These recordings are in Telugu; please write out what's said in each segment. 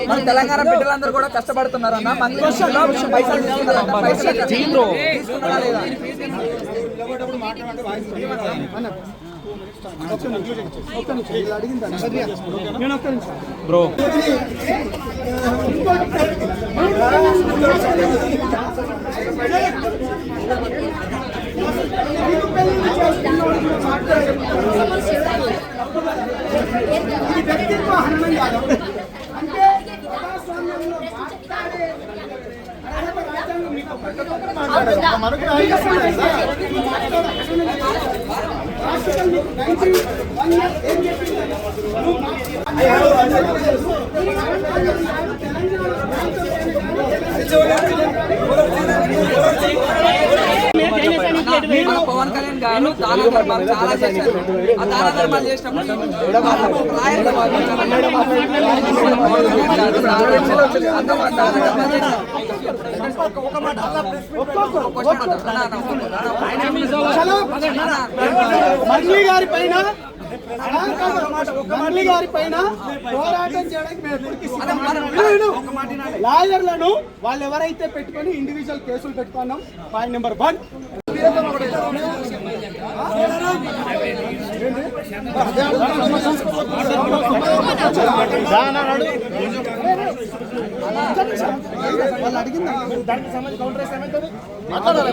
మన తెలంగాణ బిడ్డలందరూ కూడా కష్టపడుతున్నారన్న పైసలు బ్రో పవన్ కళ్యాణ్ గారు దాన ధర్మాలు చాలా చేశారు. ఆ దాన ధర్మాలు చేసినప్పుడు మంత్రి గారి పైన పోరాటం చేయడానికి లాయర్లను వాళ్ళు ఎవరైతే పెట్టుకొని ఇండివిజువల్ కేసులు పెట్టుకున్నాం. పాయింట్ నెంబర్ 1 వాళ్ళు అడిగింది దానికి సంబంధించి కౌంటర్ ఏమైతుంది మాట్లాడాలి.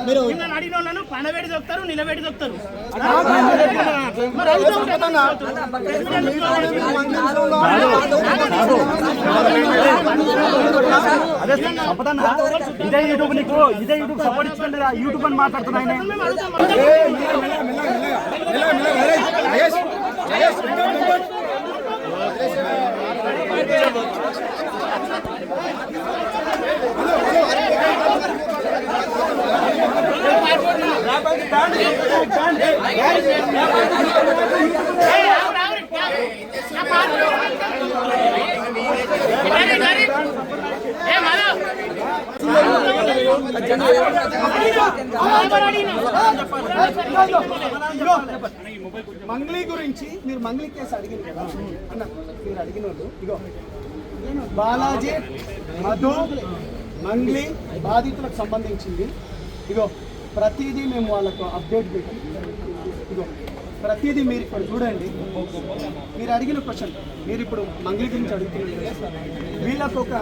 మీరు అడిగిన వాళ్ళను పనబెడి దొక్కుతారు, నిలబెడి దొక్కుతారు. ఇదే యూట్యూబ్ నీకు ఇదే యూట్యూబ్ సపోర్ట్ ఇచ్చుకుంటే యూట్యూబ్ అని మాట్లాడుతున్నాయి. మంగ్లీ గురించి మీరు మంగ్లీ కేసు అడిగింది కదా అన్న, మీరు అడిగిన వాళ్ళు ఇగో బాలాజీ మధు మంగ్లీ బాధితులకు సంబంధించింది. ఇగో ప్రతిదీ మేము వాళ్ళకు అప్డేట్ పెట్టాం. ఇగో ప్రతిదీ మీరు ఇక్కడ చూడండి. మీరు అడిగిన క్వశ్చన్ మీరు ఇప్పుడు మంగ్లీ గురించి అడుగుతున్నారు. వీళ్ళకు ఒక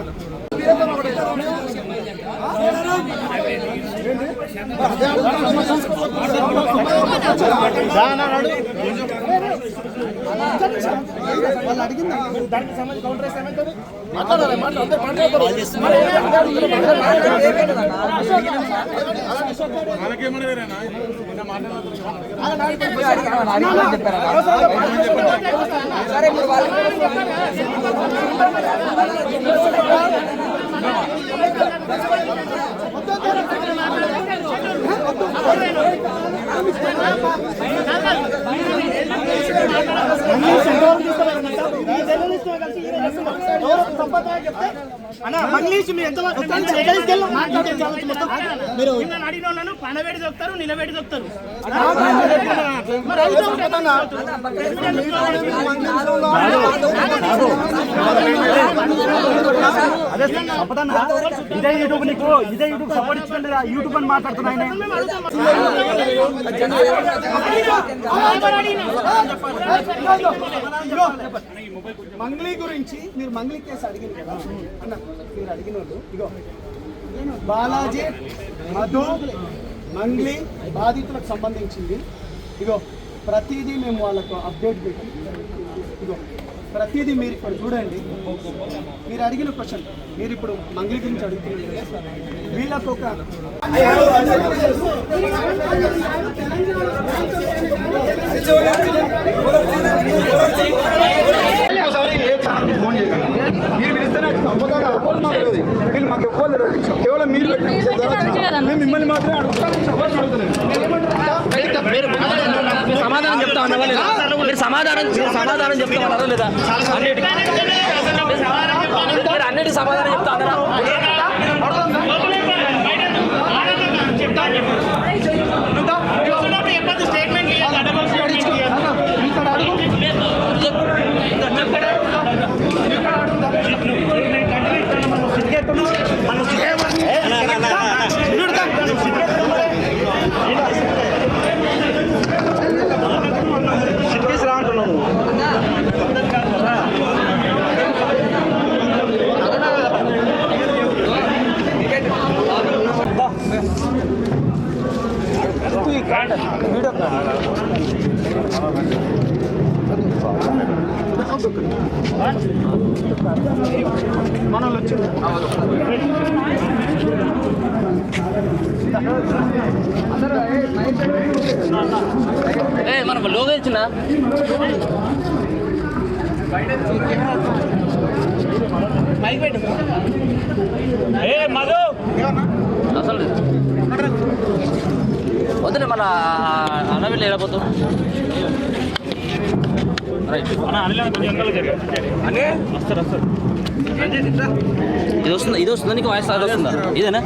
వాళ్ళు అడిగింది దానికి సంబంధించి కౌంటర్ ఏమైతుంది మాట్లాడాలి. మీరు అడిగిన వాళ్ళను పనబెడి దొక్కుతారు, నిలబెడి దొక్కుతారు. ఇదే యూట్యూబ్ నీకు ఇదే యూట్యూబ్ సపోర్ట్ ఇచ్చుకుంటే యూట్యూబ్ అని మాట్లాడుతున్నాయి. మంగ్లీ గురించి మీరు మంగ్లీ కేసు అడిగింది కదా అన్న, మీరు అడిగిన వాళ్ళు ఇగో బాలాజీ మధు మంగ్లీ బాధితులకు సంబంధించింది. ఇగో ప్రతిదీ మేము వాళ్ళకు అప్డేట్ పెట్టాం. ఇగో ప్రతిదీ మీరు ఇక్కడ చూడండి. మీరు అడిగిన క్వశ్చన్ మీరు ఇప్పుడు మంగ్లీ గురించి అడుగుతున్నారు. వీళ్ళకు ఒక కేవలం మీరు మిమ్మల్ని మాత్రమే సమాధానం చెప్తా ఉన్నావా లేదా? మీరు సమాధానం చెప్తా ఉన్నారా లేదా? అన్నిటి సమాధానం చెప్తా ఉన్నారా? మనలో వచ్చింది మనకు లోగో ఇచ్చిన అసలు వద్దులే మన అన్నవిల్లు వెళ్ళిపోతాం. ఇది వస్తుందా నీకు వాయిస్ వస్తుందా? ఇదేనా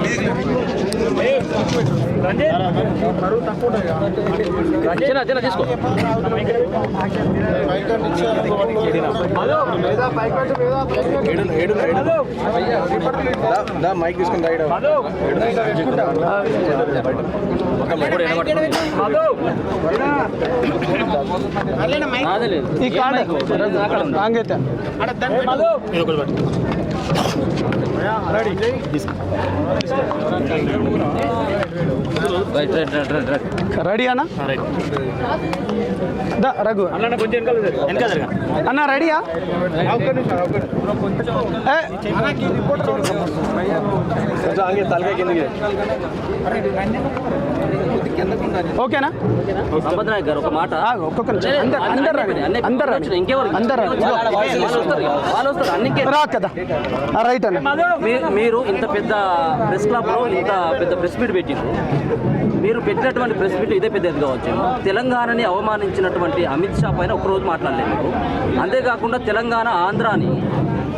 చిన్న తీసుకో. మైక్ తీసుకుని రెడీ అన్న రఘు అన్న రెడీయా? ఓకేనా? సంపద్నాయక్ గారు ఒక మాట, రా కదా రైట్ అన్న. మీరు ఇంత పెద్ద ప్రెస్ క్లబ్ లో ఇంత పెద్ద ప్రెస్ మీట్ పెట్టింది. మీరు పెట్టినటువంటి ప్రెస్ మీట్ ఇదే పెద్దది కావచ్చు. తెలంగాణని అవమానించినటువంటి అమిత్ షా పైన ఒకరోజు మాట్లాడలేదు. అంతేకాకుండా తెలంగాణ ఆంధ్రాని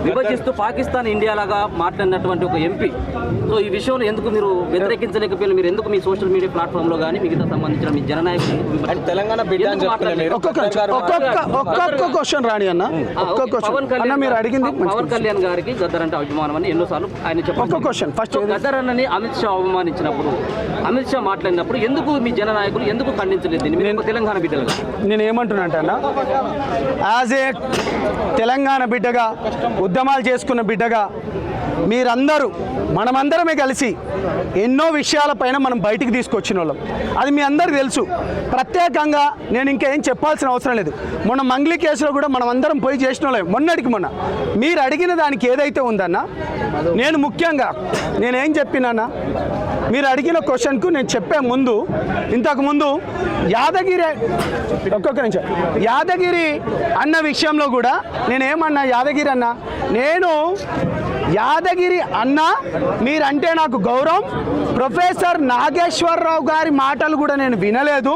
విభజిస్తూ పాకిస్తాన్ ఇండియా లాగా మాట్లాడినటువంటి ఒక ఎంపీ. సో ఈ విషయంలో ఎందుకు మీరు వ్యతిరేకించలేకపోయినా? మీరు ఎందుకు మీ సోషల్ మీడియా ప్లాట్ఫామ్ లో కానీ మిగతా సంబంధించిన మీ జననాయకులు తెలంగాణ క్వశ్చన్ రాణి అన్న, పవన్ కళ్యాణ్ గారికి గద్దర్ అంటే అభిమానం అని ఎన్నోసార్లు ఆయన చెప్పారు. ఫస్ట్ గద్దర్ అన్నని అమిత్ షా అవమానించినప్పుడు, అమిత్ షా మాట్లాడినప్పుడు ఎందుకు మీ జననాయకులు ఎందుకు ఖండించలేదు? మీరు తెలంగాణ బిడ్డలుగా నేను ఏమంటున్నా అంటే అన్న, యాజ్ ఏ తెలంగాణ బిడ్డగా ఉద్యమాలు చేసుకున్న బిడ్డగా మీరందరూ మనమందరమే కలిసి ఎన్నో విషయాలపైన మనం బయటికి తీసుకొచ్చిన వాళ్ళం. అది మీ అందరికీ తెలుసు. ప్రత్యేకంగా నేను ఇంకేం చెప్పాల్సిన అవసరం లేదు. మొన్న మంగ్లీ కేసులో కూడా మనం అందరం పోయి చేసిన వాళ్ళం. మొన్నటికి మొన్న మీరు అడిగిన దానికి ఏదైతే ఉందన్న, నేను ముఖ్యంగా నేనేం చెప్పినానా, మీరు అడిగిన క్వశ్చన్కు నేను చెప్పే ముందు, ఇంతకుముందు యాదగిరి యాదగిరి అన్న విషయంలో కూడా నేనేమన్నా, యాదగిరి అన్న, నేను యాదగిరి అన్న మీరంటే నాకు గౌరవం. ప్రొఫెసర్ నాగేశ్వరరావు గారి మాటలు కూడా నేను వినలేదు.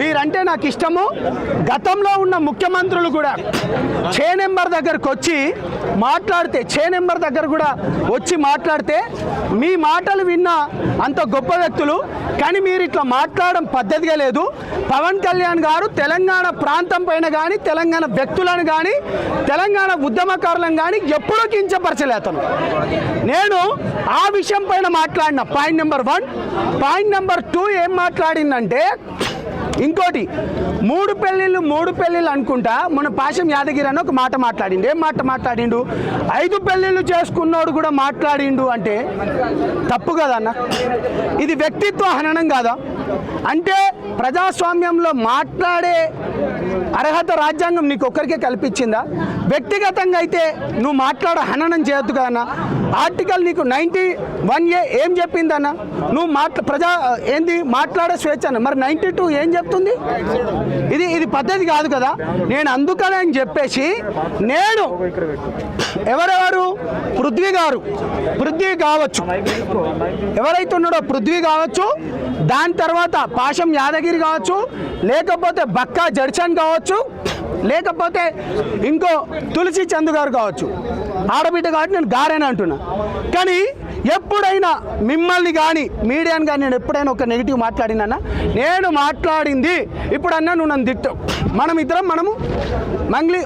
మీరంటే నాకు ఇష్టము. గతంలో ఉన్న ముఖ్యమంత్రులు కూడా చే నెంబర్ దగ్గరకు వచ్చి మాట్లాడితే, చే నెంబర్ దగ్గర కూడా వచ్చి మాట్లాడితే మీ మాటలు విన్న అంత గొప్ప వ్యక్తులు. కానీ మీరు ఇట్లా మాట్లాడడం పద్ధతిగా లేదు. పవన్ కళ్యాణ్ గారు తెలంగాణ ప్రాంతం పైన కానీ, తెలంగాణ వ్యక్తులను కానీ, తెలంగాణ ఉద్యమకారులను కానీ ఎప్పుడూ కించపరచలేదు. నేను ఆ విషయం పైన మాట్లాడిన పాయింట్ నెంబర్ 1. పాయింట్ నెంబర్ 2 ఏం మాట్లాడిందంటే, ఇంకోటి మూడు పెళ్ళిళ్ళు అనుకుంటా మన పాశం యాదగిరి అని ఒక మాట మాట్లాడిండు. ఏం మాట మాట్లాడిండు? 5 పెళ్ళిళ్ళు చేసుకున్నోడు కూడా మాట్లాడిండు అంటే తప్పు కదా అన్న? ఇది వ్యక్తిత్వ హననం కాదా? అంటే ప్రజాస్వామ్యంలో మాట్లాడే అర్హత రాజ్యాంగం నీకు ఒక్కరికే కల్పించిందా? వ్యక్తిగతంగా అయితే నువ్వు మాట్లాడ హననం చేయొద్దు కదన్న. ఆర్టికల్ నీకు 91A ఏం చెప్పిందన్న? నువ్వు ఏంది మాట్లాడే స్వేచ్ఛ అన్న. మరి 92 ఏం చెప్తుంది? ఇది పద్ధతి కాదు కదా. నేను అందుకని అని చెప్పేసి నేను ఎవరెవరు పృథ్వీ కావచ్చు, ఎవరైతే ఉన్నాడో పృథ్వీ కావచ్చు, దాని తర్వాత పాశం యాదగిరి కావచ్చు, లేకపోతే బక్కా జడ్చన్ కావచ్చు, లేకపోతే ఇంకో తులసి చందు గారు కావచ్చు, ఆడబిడ్డ కాబట్టి నేను గారేనా అంటున్నా. కానీ ఎప్పుడైనా మిమ్మల్ని కానీ మీడియాని కానీ నేను ఎప్పుడైనా ఒక నెగిటివ్ మాట్లాడినా? నేను మాట్లాడింది ఇప్పుడు అన్నా నువ్వు నన్ను తిట్టావు. మనము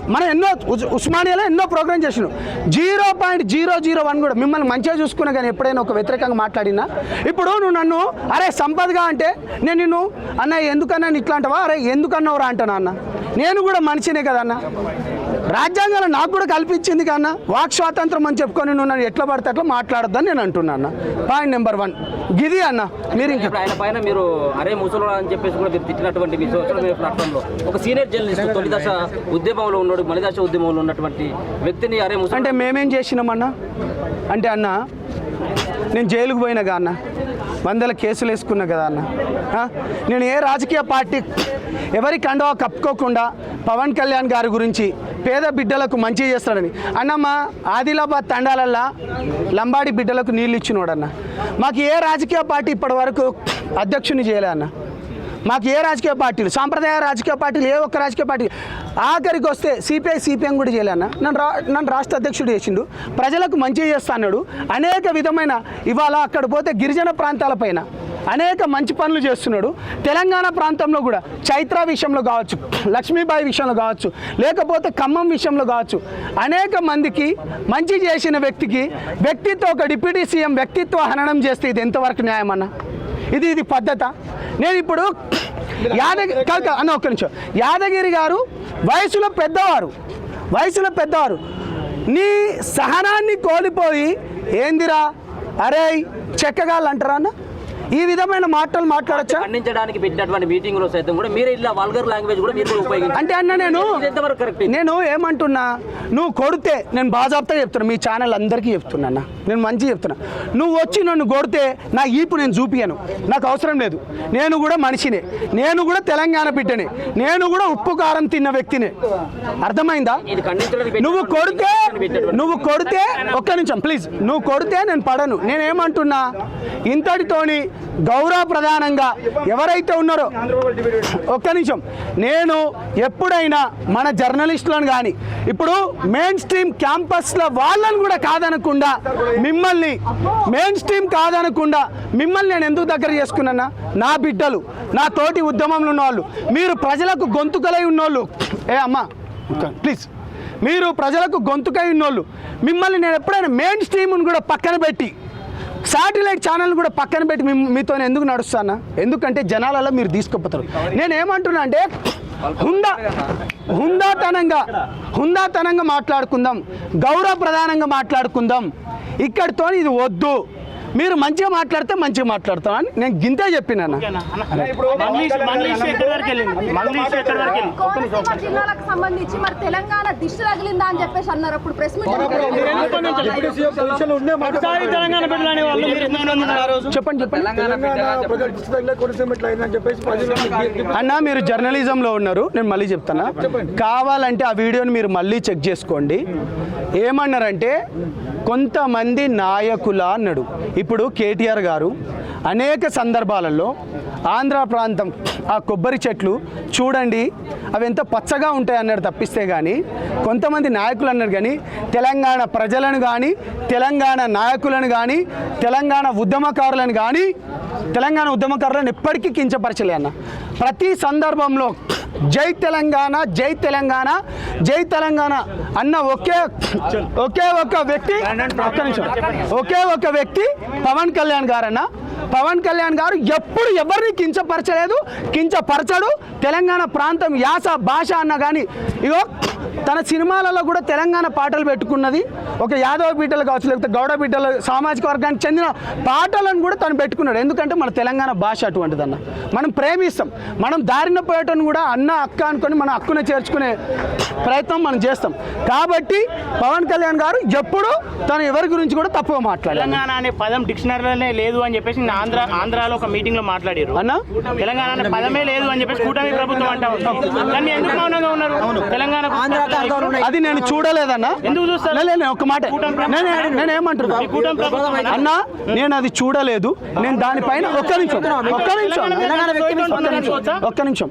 మనం ఎన్నో ఉస్మానియాలో ఎన్నో ప్రోగ్రామ్ చేసినాం. 0.001 కూడా మిమ్మల్ని మంచిగా చూసుకున్నా కానీ ఎప్పుడైనా ఒక వ్యతిరేకంగా మాట్లాడినా? ఇప్పుడు నువ్వు నన్ను అరే సంపదగా అంటే నేను నిన్ను అన్న ఎందుకన్నా ఇట్లా అంటావా? అరే ఎందుకన్నావురా అంటానా అన్న? నేను కూడా మనిషినే కదన్న. రాజ్యాంగంలో నాకు కూడా కల్పించింది కన్నా వాక్ స్వాతంత్రం అని చెప్పుకొని నువ్వు నన్ను ఎట్లా పడితే అట్లా మాట్లాడొద్దని నేను అంటున్నా అన్న. పాయింట్ నెంబర్ 1 గిది అన్న. మీరు ఇంకా ఆయన పైన మీరు అరే ముసలి అని చెప్పేసి కూడా మీరు తిట్టినటువంటి మీ సోషల్ మీడియా ప్లాట్ఫామ్లో ఒక సీనియర్ జర్నలిస్ట్ తొలి దశ ఉద్యమంలో ఉన్నాడు, మలి దశ ఉద్యమంలో ఉన్నటువంటి వ్యక్తిని అరే ముసలి అంటే మేమేం చేసినామన్నా? అంటే అన్న నేను జైలుకు పోయినాగా అన్న, 100 కేసులు వేసుకున్నా కదా అన్న. నేను ఏ రాజకీయ పార్టీ ఎవరి కండవా కప్పుకోకుండా పవన్ కళ్యాణ్ గారి గురించి పేద బిడ్డలకు మంచి చేస్తాడని అన్నమ్మ ఆదిలాబాద్ తండాలల్లా లంబాడి బిడ్డలకు నీళ్ళు ఇచ్చినోడన్న. మాకు ఏ రాజకీయ పార్టీ ఇప్పటి వరకు అధ్యక్షుని చేయలే అన్న. మాకు ఏ రాజకీయ పార్టీలు, సాంప్రదాయ రాజకీయ పార్టీలు ఏ ఒక్క రాజకీయ పార్టీ ఆఖరికి వస్తే సిపిఎం కూడా చేయలేన్న. నన్ను రాష్ట్ర అధ్యక్షుడు చేసిండు, ప్రజలకు మంచి చేస్తా అన్నాడు. అనేక విధమైన ఇవాళ అక్కడ పోతే గిరిజన ప్రాంతాలపైన అనేక మంచి పనులు చేస్తున్నాడు. తెలంగాణ ప్రాంతంలో కూడా చైత్ర విషయంలో కావచ్చు, లక్ష్మీబాయి విషయంలో కావచ్చు, లేకపోతే ఖమ్మం విషయంలో కావచ్చు, అనేక మందికి మంచి చేసిన వ్యక్తికి వ్యక్తిత్వ ఒక డిప్యూటీ సీఎం వ్యక్తిత్వ హననం చేస్తే ఇది ఎంతవరకు న్యాయం అన్న? ఇది పద్ధత? నేను ఇప్పుడు ఒక్క నిమిషం, యాదగిరి గారు వయసులో పెద్దవారు నీ సహనాన్ని కోల్పోయి ఏందిరా అరే చెక్కగాళ్ళు అంటారా అన్న? ఈ విధమైన మాటలు మాట్లాడచ్చా? ఖండించడానికి పెట్టినటువంటి మీటింగ్ లో సైతం కూడా మీరు ఇలా వల్గర్ లాంగ్వేజ్ కూడా మీరు ఉపయోగించారు అంటే అన్న నేను ఏమంటున్నా, నువ్వు కొడితే నేను బాజాబ్తా చెప్తున్నా, మీ ఛానల్ అందరికీ చెప్తున్నా, నేను మంచిగా చెప్తున్నా. నువ్వు వచ్చి నన్ను కొడితే నా ఈపు నేను చూపియను, నాకు అవసరం లేదు. నేను కూడా మనిషినే, నేను కూడా తెలంగాణ బిడ్డనే, నేను కూడా ఉప్పు కారం తిన్న వ్యక్తినే. అర్థమైందా? నువ్వు కొడితే ఒక్క నిమిషం ప్లీజ్, నువ్వు కొడితే నేను పడను. నేనేమంటున్నా, ఇంతటితోని గౌరవ ప్రధానంగా ఎవరైతే ఉన్నారో ఒక్క నిమిషం, నేను ఎప్పుడైనా మన జర్నలిస్టులను కానీ ఇప్పుడు మెయిన్ స్ట్రీమ్ క్యాంపస్ల వాళ్ళని కూడా కాదనకుండా మిమ్మల్ని నేను ఎందుకు దగ్గర చేసుకున్నా? నా బిడ్డలు, నా తోటి ఉద్యమంలో ఉన్నవాళ్ళు, మీరు ప్రజలకు గొంతుకలై ఉన్నోళ్ళు, అమ్మా ప్లీజ్, మీరు ప్రజలకు గొంతుకై ఉన్నోళ్ళు, మిమ్మల్ని నేను ఎప్పుడైనా మెయిన్ స్ట్రీమ్ను కూడా పక్కన పెట్టి శాటిలైట్ ఛానల్ కూడా పక్కన పెట్టి మీతో ఎందుకు నడుస్తానా? ఎందుకంటే జనాలలో మీరు తీసుకుపోతారు. నేనేమంటున్నా అంటే హుందాతనంగా మాట్లాడుకుందాం, గౌరవ ప్రధానంగా మాట్లాడుకుందాం. ఇక్కడితో ఇది వద్దు. మీరు మంచిగా మాట్లాడితే మంచిగా మాట్లాడతామని నేను గింతే చెప్పినా. జిల్లాలకు సంబంధించి మరి తెలంగాణ దిష్టి తగిలిందా అని చెప్పేసి అన్నారు. అప్పుడు ప్రెస్ మీట్ చెప్పండి అన్న, మీరు జర్నలిజంలో ఉన్నారు, నేను మళ్ళీ చెప్తాను. కావాలంటే ఆ వీడియోని మీరు మళ్ళీ చెక్ చేసుకోండి. ఏమన్నారంటే కొంతమంది నాయకుల అన్నాడు. ఇప్పుడు కేటీఆర్ గారు అనేక సందర్భాలలో ఆంధ్ర ప్రాంతం ఆ కొబ్బరి చెట్లు చూడండి అవి ఎంత పచ్చగా ఉంటాయి అన్నాడు తప్పిస్తే కానీ కొంతమంది నాయకులు అన్నారు. కానీ తెలంగాణ ప్రజలను కానీ, తెలంగాణ నాయకులను కానీ, తెలంగాణ ఉద్యమకారులను ఎప్పటికీ కించపరచలే అన్న. ప్రతి సందర్భంలో జై తెలంగాణ, జై తెలంగాణ, జై తెలంగాణ అన్న ఒకే ఒక వ్యక్తి పవన్ కళ్యాణ్ గారన్న. పవన్ కళ్యాణ్ గారు ఎప్పుడు ఎవరిని కించపరచలేదు, కించపరచడు. తెలంగాణ ప్రాంతం యాస భాష అన్న కానీ ఇగో తన సినిమాలలో కూడా తెలంగాణ పాటలు పెట్టుకున్నది. ఒక యాదవ బిడ్డలు కావచ్చు, లేకపోతే గౌడ బిడ్డలు సామాజిక వర్గానికి చెందిన పాటలను కూడా తను పెట్టుకున్నాడు. ఎందుకంటే మన తెలంగాణ భాష అటువంటిదన్న, మనం ప్రేమిస్తాం. మనం దారిన పోయేటను కూడా అన్న అక్క అనుకొని మన హక్కును చేర్చుకునే ప్రయత్నం మనం చేస్తాం. కాబట్టి పవన్ కళ్యాణ్ గారు ఎప్పుడు తను ఎవరి గురించి కూడా తప్పుగా మాట్లాడారు. తెలంగాణ అనే పదం డిక్షనరీలోనే లేదు అని చెప్పేసి ఆంధ్రాలో ఒక మీటింగ్ లో మాట్లాడారు అన్న. తెలంగాణ అనే పదమే లేదు అని చెప్పేసి కూటమి ప్రభుత్వం అంటా ఉంటాం. దాన్ని ఎందుకు మౌనంగా ఉన్నారు? తెలంగాణ అది నేను చూడలేదన్నా. ఎందుకు చూస్తారు? ఒక మాట నేను ఏమంటున్నా అన్నా, నేను అది చూడలేదు. నేను దానిపైన ఒక్క నిమిషం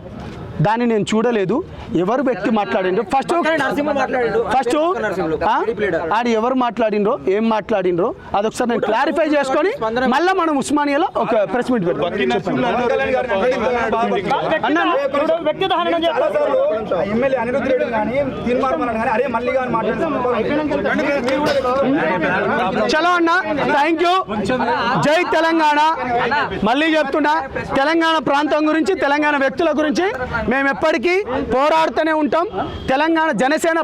దాన్ని నేను చూడలేదు. ఎవరు వ్యక్తి మాట్లాడిండ్రు ఫస్ట్ ఆడు ఎవరు మాట్లాడిండ్రో ఏం మాట్లాడిండ్రో అదొకసారి నేను క్లారిఫై చేసుకొని మళ్ళీ మనం ఉస్మానియాలో ఒక ప్రెస్ మీట్ పెడతాం. చలో అన్న, థ్యాంక్ యూ. జై తెలంగాణ. మళ్ళీ చెప్తున్నా, తెలంగాణ ప్రాంతం గురించి, తెలంగాణ వ్యక్తుల గురించి మేము ఎప్పటికీ పోరాడుతూనే ఉంటాం. తెలంగాణ జనసేన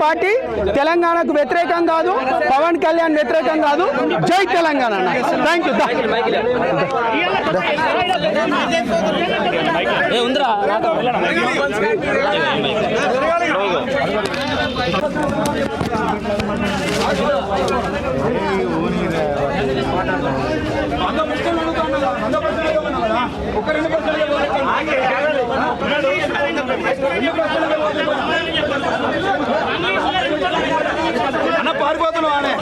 పార్టీ తెలంగాణకు వ్యతిరేకం కాదు, పవన్ కళ్యాణ్ వ్యతిరేకం కాదు. జై తెలంగాణ. Thank you. అన్న పారిపోతున్నావు అనే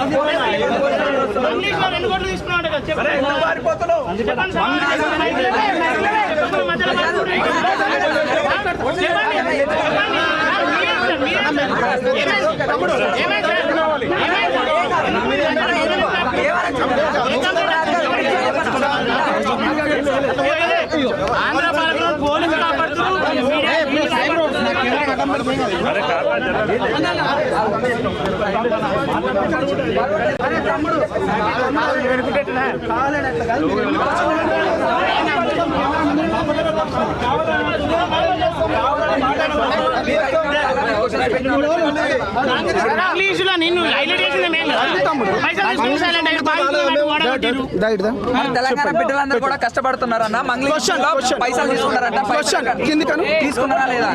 ఆంధ్ర పాలకులు పోలీసు కాపాడుతున్నారు. ఇంగ్లీషులో నిన్ను హైలైట్ చేసింది మేము. తెలంగాణ బిడ్డలందరూ కూడా కష్టపడుతున్నారన్న. పైసలు తీసుకున్నారా లేదా?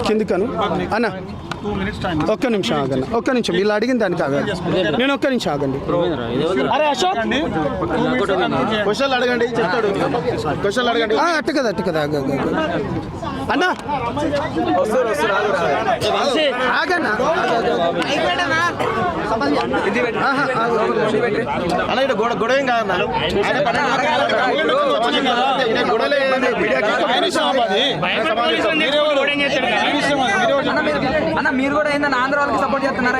కిందికను అన్న ఒక్క నిమిషం ఆగన్న, ఒక్క నిమిషం. వీళ్ళు అడిగిన దానికి ఆగండి. నేను ఒక్క నిమిషం ఆగండి. అరే అశోక్, క్వశ్చన్లు అడగండి, చెప్తాడు. క్వశ్చన్లు అడగండి. అట్టు కదా అన్న, ఆగన్నా. అన్న ఇక్కడ గొడవ ఏం కాదన్నా. అన్న మీరు కూడా ఏంటన్నా ఆంధ్ర వాళ్ళకి సపోర్ట్ చేస్తున్నారా?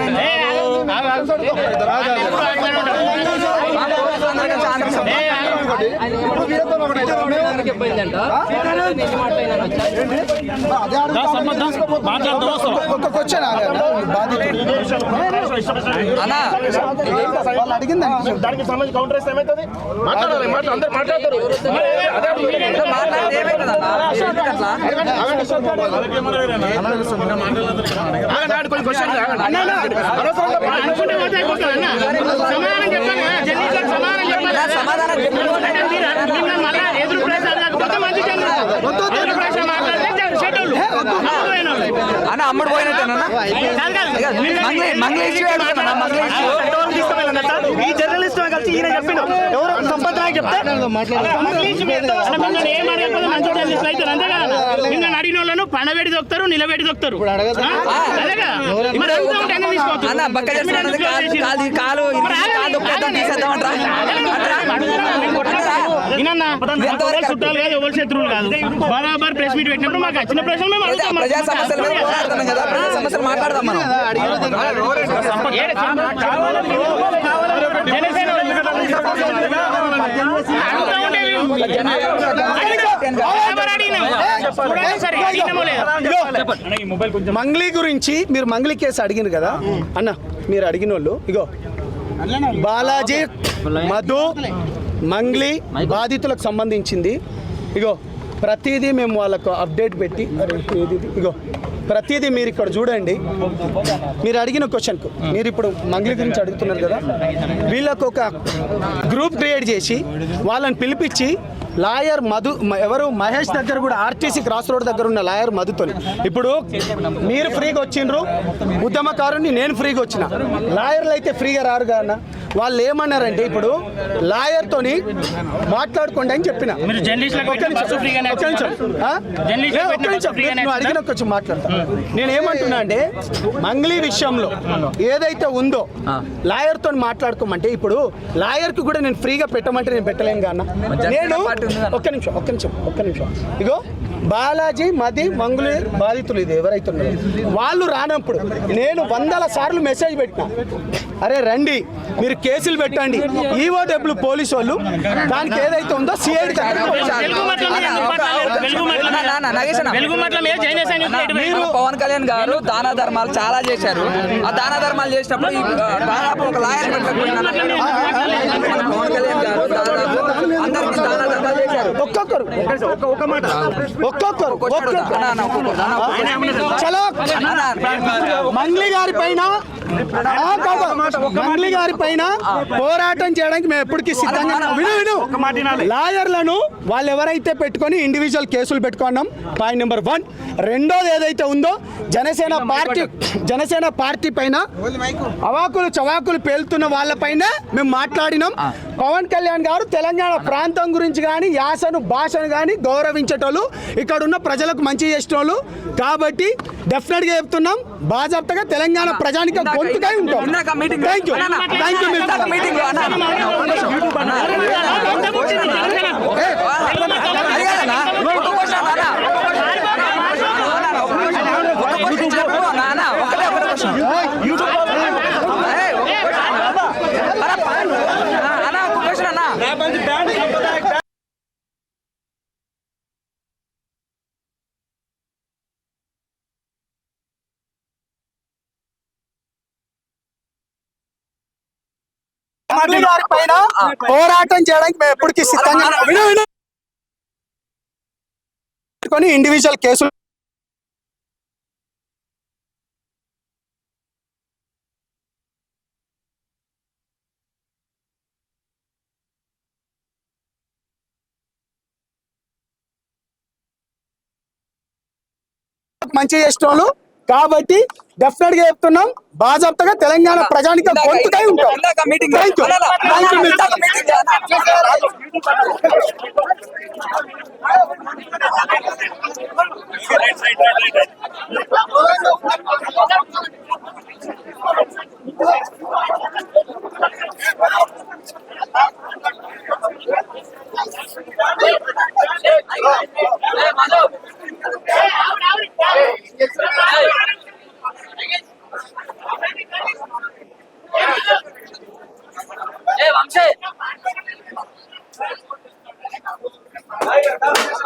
దానికి సంబంధించి కౌంటర్ ఇస్తే ఏమవుతుంది? మాట్లాడాలి, అందరు మాట్లాడతారు. ఎదురు ప్రశ్న మంచి అన్న అమ్ముడు పోయినట్టేనా? ఈ జర్నలిస్ట్ కలిసి ఈయన చెప్పిండు, ఎవరో సంపద చెప్తే అడిగిన వాళ్ళను పనబెడి దొక్కుతారు, నిలబెడి దొక్కుతారు. చుట్టాలు కాదు, ఎవరు శత్రువులు కాదు. బరాబర్ ప్రెస్ మీట్ పెట్టినప్పుడు మాకు వచ్చిన ప్రశ్నలు మేము ప్రజా సమస్యల మీద పోరాడుతున్నాం కదా, ప్రజా సమస్యలు మాట్లాడదాం మనం. మంగ్లీ గురించి మీరు మంగ్లీ కేసు అడిగిన కదా అన్న, మీరు అడిగిన వాళ్ళు ఇగో బాలాజీ మధు మంగ్లీ బాధితులకు సంబంధించింది. ఇగో ప్రతిదీ మేము వాళ్ళకు అప్డేట్ పెట్టి ఇగో ప్రతిదీ మీరు ఇక్కడ చూడండి. మీరు అడిగిన క్వశ్చన్కు మీరు ఇప్పుడు మంగ్లీ గురించి అడుగుతున్నారు కదా, వీళ్ళకు ఒక గ్రూప్ క్రియేట్ చేసి వాళ్ళని పిలిపించి లాయర్ మధు ఎవరు మహేష్ దగ్గర కూడా ఆర్టీసీ క్రాస్ రోడ్ దగ్గర ఉన్న లాయర్ మధుతోని ఇప్పుడు మీరు ఫ్రీగా వచ్చిండ్రు, ఉద్యమకారుని నేను ఫ్రీగా వచ్చిన, లాయర్లు అయితే ఫ్రీగా రారు కదా. వాళ్ళు ఏమన్నారంటే ఇప్పుడు లాయర్తోని మాట్లాడుకోండి అని చెప్పిన. అడిగిన కొంచెం మాట్లాడతా. నేను ఏమంటున్నా అంటే మంగ్లీ విషయంలో ఏదైతే ఉందో లాయర్తో మాట్లాడుకోమంటే ఇప్పుడు లాయర్కి కూడా నేను ఫ్రీగా పెట్టమంటే నేను పెట్టలేను కదా. నేను ఒక్క నిమిషం ఇగో బాలాజీ మది మంగుళీ బాధితులు ఇది ఎవరైతే ఉన్నారో వాళ్ళు రానప్పుడు నేను 100 సార్లు మెసేజ్ పెట్టినా, అరే రండి మీరు కేసులు పెట్టండి. ఈఓడబ్ల్యూ పోలీసు వాళ్ళు దానికి ఏదైతే ఉందో సిఐడి మీరు పవన్ కళ్యాణ్ గారు దాన ధర్మాలు చాలా చేశారు. ఆ దాన ధర్మాలు చేసినప్పుడు దాదాపు ఒక లాయర్ పవన్ కళ్యాణ్ గారు దాదాపు అందరికీ దాన ధర్మాలు చేశారు. చలో మంగ్లీ గారి పైన పోరాటం చేయడానికి మేము ఎప్పటికీ సిద్ధంగా. విను లాయర్లను వాళ్ళు ఎవరైతే పెట్టుకొని ఇండివిజువల్ కేసులు పెట్టుకున్నాం. Point number 1. రెండోది ఏదైతే ఉందో జనసేన పార్టీ పైన అవాకులు చవాకులు పేలుతున్న వాళ్ళపైన మేము మాట్లాడినాం. పవన్ కళ్యాణ్ గారు తెలంగాణ ప్రాంతం గురించి కానీ యాసను భాషను కానీ గౌరవించేటోళ్ళు, ఇక్కడ ఉన్న ప్రజలకు మంచి చేసేటోళ్ళు కాబట్టి డెఫినెట్గా చెప్తున్నాం, బాజాప్తగా తెలంగాణ ప్రజానికి గొంతుకై ఉంటాం. Thank you. పైన పోరాటం చేయడానికి మేము ఎప్పటికీ సిద్ధంగా. ఇండివిజువల్ కేసులు మంచి చేసిన కాబట్టి డెఫినెట్ గా చెప్తున్నాం, బాజాప్తగా తెలంగాణ ప్రజానికి గొంతుకై ఉంటాం.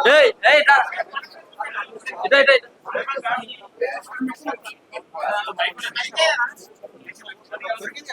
Hey,